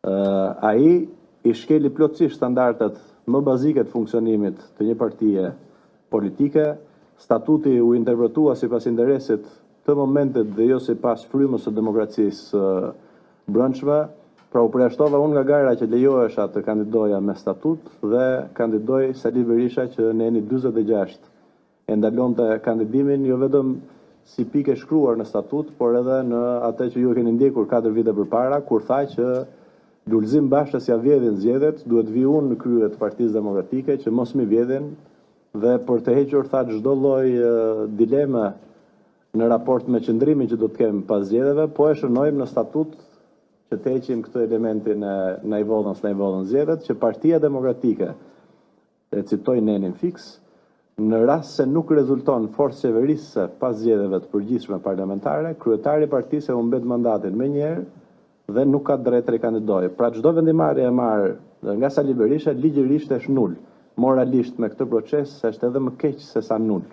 Ai I shkeli plotësisht standardet më bazike të funksionimit të një partie politike. Statuti u interpretua sipas interesit të momentit dhe jo sipas frymës së demokracisë brendshme. Pra u përjashtova unë nga gara që lejohesha të kandidoja me statut dhe kandidoi Sali Berisha që në eni 46 e ndalonte kandidimin jo vetëm si pikë e shkruar në statut, por edhe në atë që ju keni ndjekur 4 vite përpara, kur tha që Lulzim Bashës ja vjedhin zgjedhjet, duhet vi unë në krye të Partisë Demokratike që mos mi vjedhin, dhe për të hequr tha çdo lloj dileme në raport me qëndrimin që do të kemi pas zgjedhjeve, po e shënojmë në statut që të heqim këtë elementin në i vodhën zgjedhjet, që Partia Demokratike, e citoj nenin fiks, në rast se nuk rezulton forcë qeverisëse pas zgjedhjeve të përgjithshme parlamentare, kryetari i partisë e humbet mandatin menjëherë dhe nuk ka drejt të rikandidojë. Pra çdo vendimarrje e marrë nga Sali Berisha ligjërisht është nul. Moralisht me këtë proces është edhe më keq se sa nul.